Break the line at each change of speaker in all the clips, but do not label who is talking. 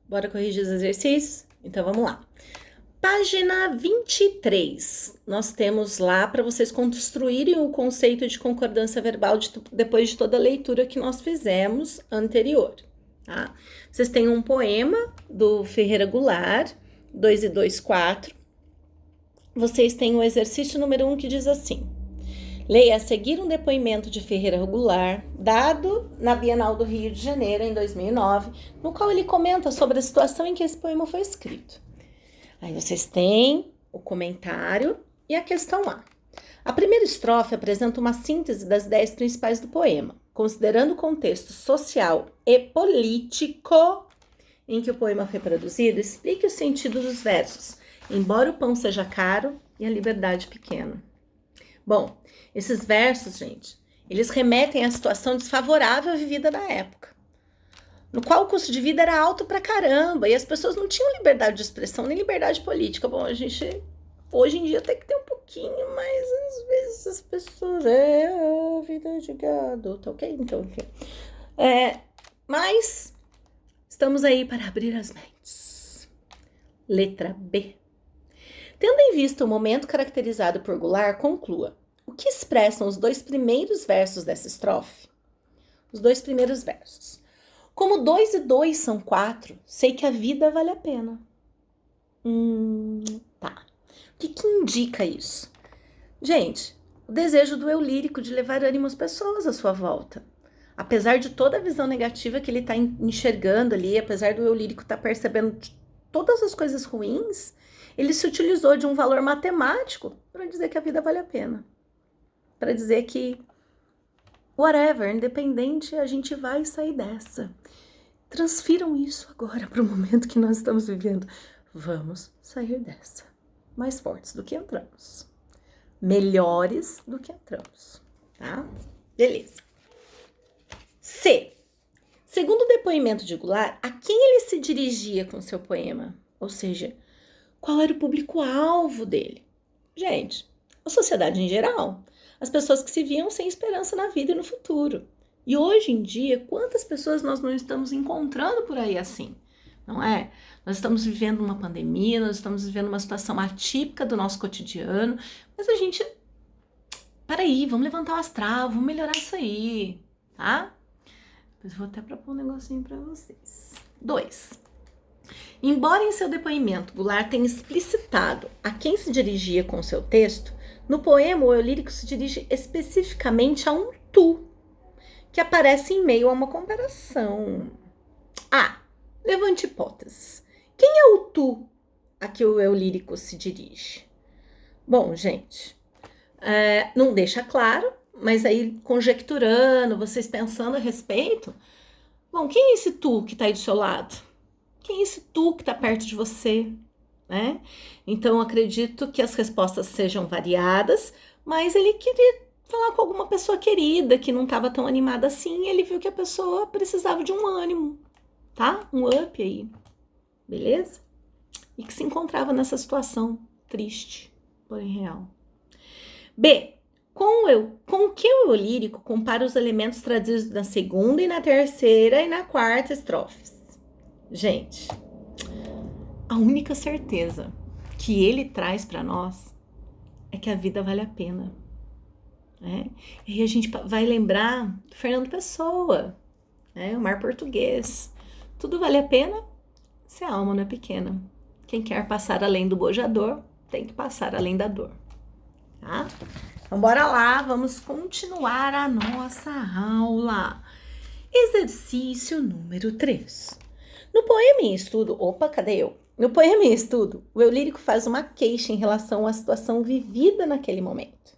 Bora corrigir os exercícios? Então vamos lá. Página 23, nós temos lá para vocês construírem o conceito de concordância verbal depois de toda a leitura que nós fizemos anterior, tá? Vocês têm um poema do Ferreira Goulart, 2 e 2, 4. Vocês têm o exercício número 1 que diz assim: leia a seguir um depoimento de Ferreira Goulart, dado na Bienal do Rio de Janeiro, em 2009, no qual ele comenta sobre a situação em que esse poema foi escrito. Aí vocês têm o comentário e a questão A. A primeira estrofe apresenta uma síntese das ideias principais do poema, considerando o contexto social e político em que o poema foi produzido, explique o sentido dos versos, embora o pão seja caro e a liberdade pequena. Bom, esses versos, gente, eles remetem à situação desfavorável vivida na época, no qual o custo de vida era alto pra caramba e as pessoas não tinham liberdade de expressão nem liberdade política. Bom, a gente hoje em dia tem que ter um pouquinho, mas às vezes as pessoas a vida de gado, tá ok? Então, enfim. Mas estamos aí para abrir as mentes. Letra B. Tendo em vista o momento caracterizado por Goulart, conclua. O que expressam os dois primeiros versos dessa estrofe? Os dois primeiros versos. Como 2 e 2 são 4, sei que a vida vale a pena. Tá. O que indica isso? Gente, o desejo do eu lírico de levar ânimo às pessoas à sua volta. Apesar de toda a visão negativa que ele está enxergando ali, apesar do eu lírico estar percebendo todas as coisas ruins, ele se utilizou de um valor matemático para dizer que a vida vale a pena. Para dizer que whatever, independente, a gente vai sair dessa. Transfiram isso agora para o momento que nós estamos vivendo. Vamos sair dessa. Mais fortes do que entramos. Melhores do que entramos. Tá? Beleza. C. Segundo o depoimento de Goulart, a quem ele se dirigia com seu poema? Ou seja, qual era o público-alvo dele? Gente, a sociedade em geral. As pessoas que se viam sem esperança na vida e no futuro. E hoje em dia, quantas pessoas nós não estamos encontrando por aí assim? Não é? Nós estamos vivendo uma pandemia, nós estamos vivendo uma situação atípica do nosso cotidiano, mas a gente... Peraí, vamos levantar o astral, vamos melhorar isso aí, tá? Depois eu vou até propor um negocinho para vocês. 2. Embora em seu depoimento Goulart tenha explicitado a quem se dirigia com seu texto, no poema o eu lírico se dirige especificamente a um tu, que aparece em meio a uma comparação. Levante hipóteses. Quem é o tu a que o eu lírico se dirige? Bom, gente, não deixa claro, mas aí conjecturando, vocês pensando a respeito. Bom, quem é esse tu que está aí do seu lado? Quem é esse tu que está perto de você? Né? Então, acredito que as respostas sejam variadas, mas ele queria falar com alguma pessoa querida que não estava tão animada assim, e ele viu que a pessoa precisava de um ânimo, tá? Um up aí, beleza? E que se encontrava nessa situação triste, porém real. B. Com o que o eu lírico compara os elementos trazidos na segunda e na terceira e na quarta estrofes? Gente, a única certeza que ele traz para nós é que a vida vale a pena. Né? E a gente vai lembrar do Fernando Pessoa, né? O mar português. Tudo vale a pena se a alma não é pequena. Quem quer passar além do bojador tem que passar além da dor. Tá? Então bora lá, vamos continuar a nossa aula. Exercício número 3. No poema em estudo, cadê eu? No poema em estudo, o eu lírico faz uma queixa em relação à situação vivida naquele momento.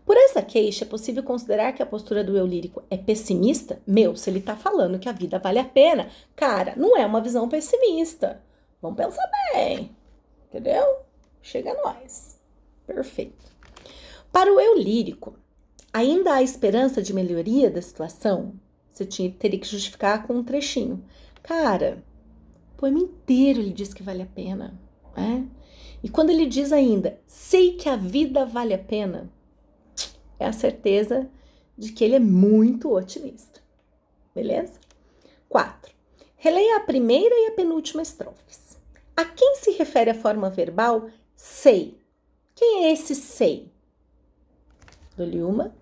Por essa queixa, é possível considerar que a postura do eu lírico é pessimista? Se ele tá falando que a vida vale a pena, cara, não é uma visão pessimista. Vamos pensar bem, entendeu? Chega a nós. Perfeito. Para o eu lírico, ainda há esperança de melhoria da situação? Você teria que justificar com um trechinho. Cara, o poema inteiro ele diz que vale a pena, né? E quando ele diz ainda, sei que a vida vale a pena, é a certeza de que ele é muito otimista, beleza? 4. Releia a primeira e a penúltima estrofes. A quem se refere a forma verbal sei? Quem é esse sei? Dou-lhe uma.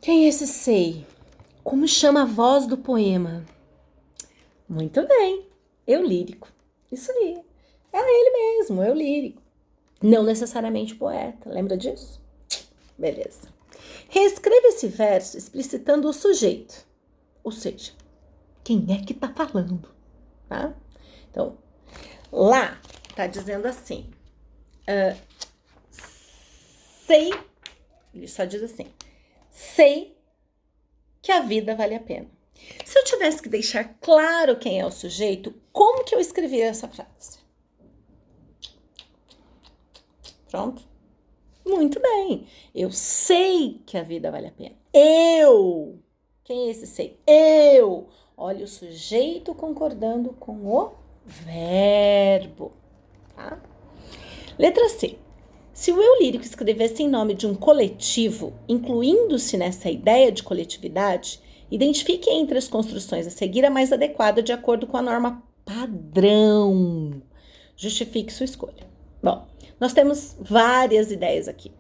Quem é esse sei? Como chama a voz do poema? Muito bem, eu lírico. Isso aí. É ele mesmo, eu lírico. Não necessariamente poeta, lembra disso? Beleza. Reescreva esse verso explicitando o sujeito. Ou seja, quem é que tá falando, tá? Então, lá tá dizendo assim, sei, ele só diz assim, sei que a vida vale a pena. Se eu tivesse que deixar claro quem é o sujeito, como que eu escreveria essa frase? Pronto? Muito bem. Eu sei que a vida vale a pena. Eu. Quem é esse sei? Eu. Olha o sujeito concordando com o verbo. Tá? Letra C. Se o eu lírico escrevesse em nome de um coletivo, incluindo-se nessa ideia de coletividade, identifique entre as construções a seguir a mais adequada de acordo com a norma padrão. Justifique sua escolha. Bom, nós temos várias ideias aqui.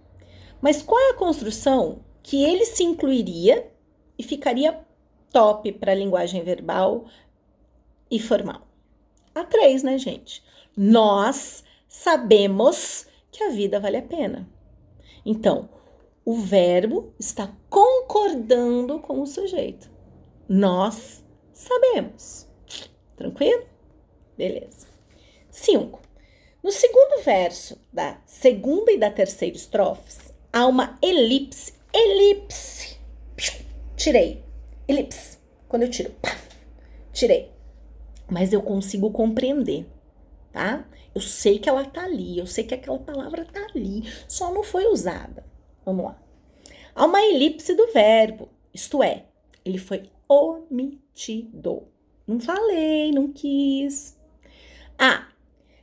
Mas qual é a construção que ele se incluiria e ficaria top para a linguagem verbal e formal? A 3, né, gente? Nós sabemos que a vida vale a pena. Então, o verbo está concordando com o sujeito. Nós sabemos. Tranquilo? Beleza. 5. No segundo verso da segunda e da terceira estrofes, há uma elipse. Elipse. Tirei. Elipse. Quando eu tiro, paf, tirei. Mas eu consigo compreender, tá? Eu sei que ela tá ali, eu sei que aquela palavra tá ali, só não foi usada. Vamos lá. Há uma elipse do verbo, isto é, ele foi omitido. Não falei, não quis.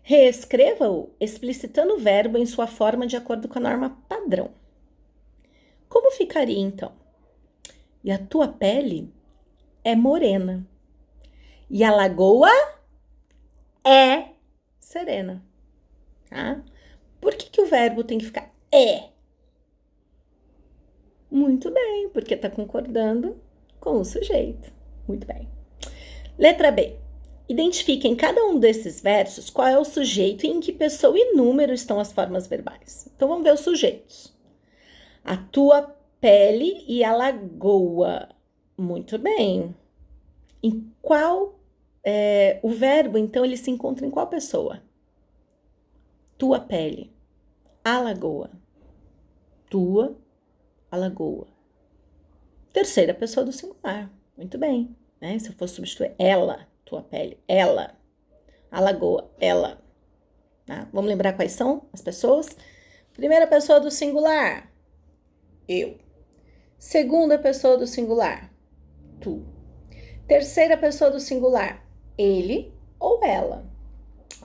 Reescreva-o explicitando o verbo em sua forma de acordo com a norma padrão. Como ficaria então? E a tua pele é morena. E a lagoa é serena. Tá? Por que o verbo tem que ficar é? Muito bem, porque está concordando com o sujeito. Muito bem. Letra B. Identifique em cada um desses versos qual é o sujeito e em que pessoa e número estão as formas verbais. Então, vamos ver os sujeitos. A tua pele e a lagoa. Muito bem. Em qual... o verbo, então, ele se encontra em qual pessoa? Tua pele. A lagoa. Tua, a lagoa. Terceira pessoa do singular. Muito bem. Né? Se eu fosse substituir ela, tua pele, ela. A lagoa, ela. Tá? Vamos lembrar quais são as pessoas? Primeira pessoa do singular, eu. Segunda pessoa do singular, tu. Terceira pessoa do singular, ele ou ela.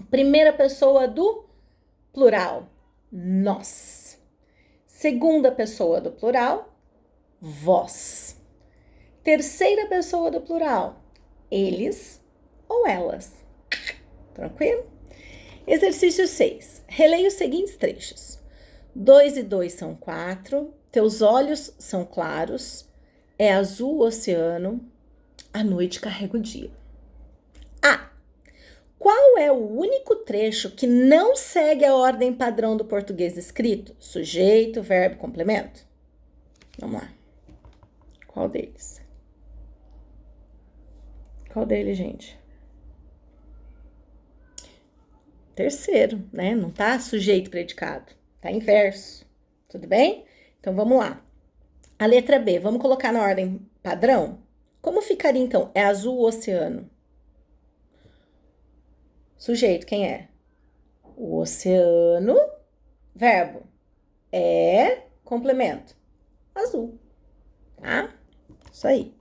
Primeira pessoa do plural, nós. Segunda pessoa do plural, vós. Terceira pessoa do plural, eles ou elas. Tranquilo? Exercício 6. Releia os seguintes trechos. 2 e 2 são 4. Teus olhos são claros. É azul o oceano. A noite carrega o dia. Qual é o único trecho que não segue a ordem padrão do português escrito? Sujeito, verbo, complemento? Vamos lá. Qual deles? Qual deles, gente? Terceiro, né? Não tá sujeito predicado, tá em verso. Tudo bem? Então vamos lá. A letra B, vamos colocar na ordem padrão? Como ficaria então? É azul o oceano. Sujeito, quem é? O oceano. Verbo. É complemento. Azul. Tá? Isso aí.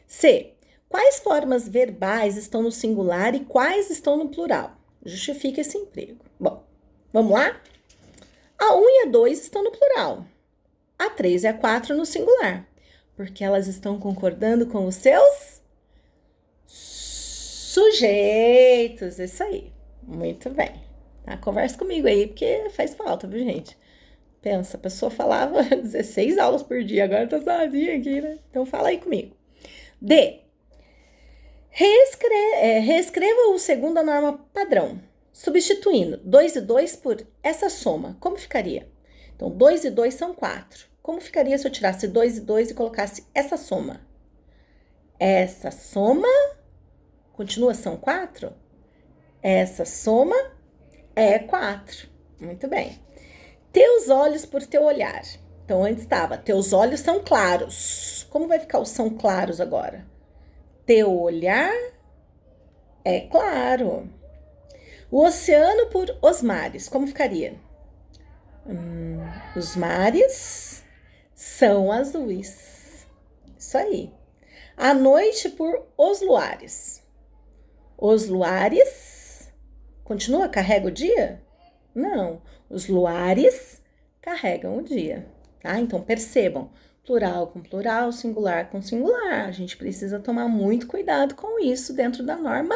C. Quais formas verbais estão no singular e quais estão no plural? Justifica esse emprego. Bom, vamos lá? A 1 e a 2 estão no plural. A 3 e a 4 no singular. Porque elas estão concordando com os seus Sujeitos, isso aí. Muito bem. Tá? Conversa comigo aí, porque faz falta, viu, gente? Pensa, a pessoa falava 16 aulas por dia, agora tá sozinha aqui, né? Então fala aí comigo. D. Reescreva o segundo a norma padrão, substituindo 2 e 2 por essa soma. Como ficaria? Então, 2 e 2 são 4. Como ficaria se eu tirasse 2 e 2 e colocasse essa soma? Essa soma continua são 4? Essa soma é 4. Muito bem. Teus olhos por teu olhar. Então, antes estava, teus olhos são claros. Como vai ficar o são claros agora? Teu olhar é claro. O oceano por os mares. Como ficaria? Os mares são azuis. Isso aí. A noite por os luares. Os luares continua, carrega o dia? Não. Os luares carregam o dia. Tá? Então percebam, plural com plural, singular com singular. A gente precisa tomar muito cuidado com isso dentro da norma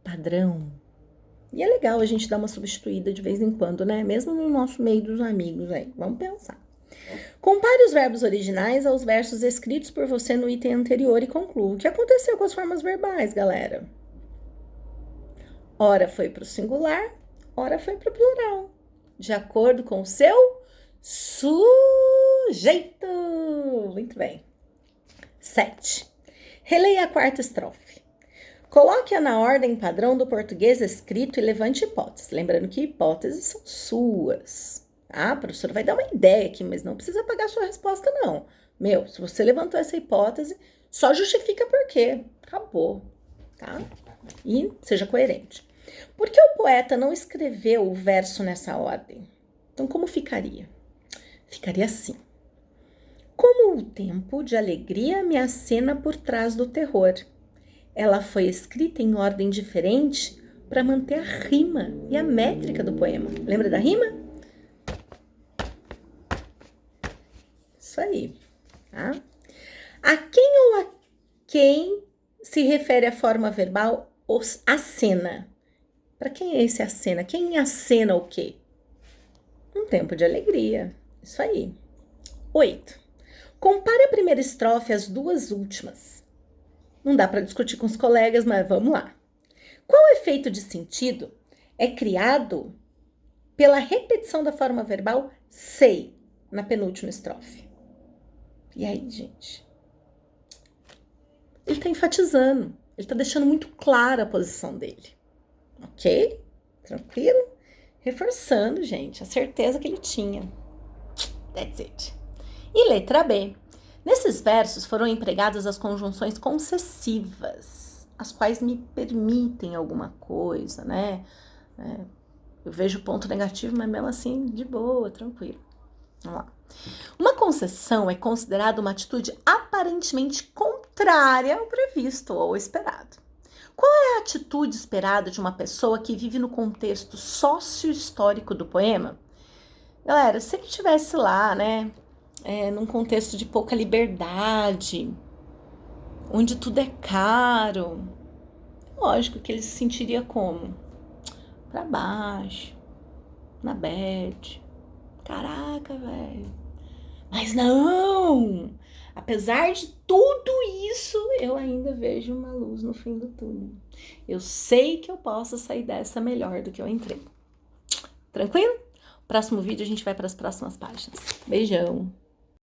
padrão. E é legal a gente dar uma substituída de vez em quando, né? Mesmo no nosso meio dos amigos aí. Vamos pensar. Compare os verbos originais aos versos escritos por você no item anterior e conclua. O que aconteceu com as formas verbais, galera? Ora foi para o singular, ora foi para o plural. De acordo com o seu sujeito. Muito bem. 7. Releia a quarta estrofe. Coloque-a na ordem padrão do português escrito e levante hipóteses. Lembrando que hipóteses são suas. Tá? A professora vai dar uma ideia aqui, mas não precisa pagar a sua resposta, não. Se você levantou essa hipótese, só justifica por quê. Acabou. Tá? E seja coerente. Por que o poeta não escreveu o verso nessa ordem? Então, como ficaria? Ficaria assim. Como o tempo de alegria me acena por trás do terror. Ela foi escrita em ordem diferente para manter a rima e a métrica do poema. Lembra da rima? Isso aí. Tá? A quem ou a quem se refere a forma verbal acena? Para quem é esse acena? Quem acena o quê? Um tempo de alegria. Isso aí. 8. Compare a primeira estrofe às duas últimas. Não dá para discutir com os colegas, mas vamos lá. Qual efeito de sentido é criado pela repetição da forma verbal sei na penúltima estrofe? E aí, gente? Ele está enfatizando, ele está deixando muito clara a posição dele. Ok? Tranquilo? Reforçando, gente, a certeza que ele tinha. That's it. E letra B. Nesses versos foram empregadas as conjunções concessivas, as quais me permitem alguma coisa, né? Eu vejo ponto negativo, mas mesmo assim, de boa, tranquilo. Vamos lá. Uma concessão é considerada uma atitude aparentemente contrária ao previsto ou ao esperado. Qual é a atitude esperada de uma pessoa que vive no contexto sócio-histórico do poema? Galera, se ele estivesse lá, né? Num contexto de pouca liberdade, onde tudo é caro, lógico que ele se sentiria como? Pra baixo, na bad. Caraca, velho. Mas não! Apesar de tudo isso, eu ainda vejo uma luz no fim do túnel. Eu sei que eu posso sair dessa melhor do que eu entrei. Tranquilo? Próximo vídeo a gente vai para as próximas páginas. Beijão!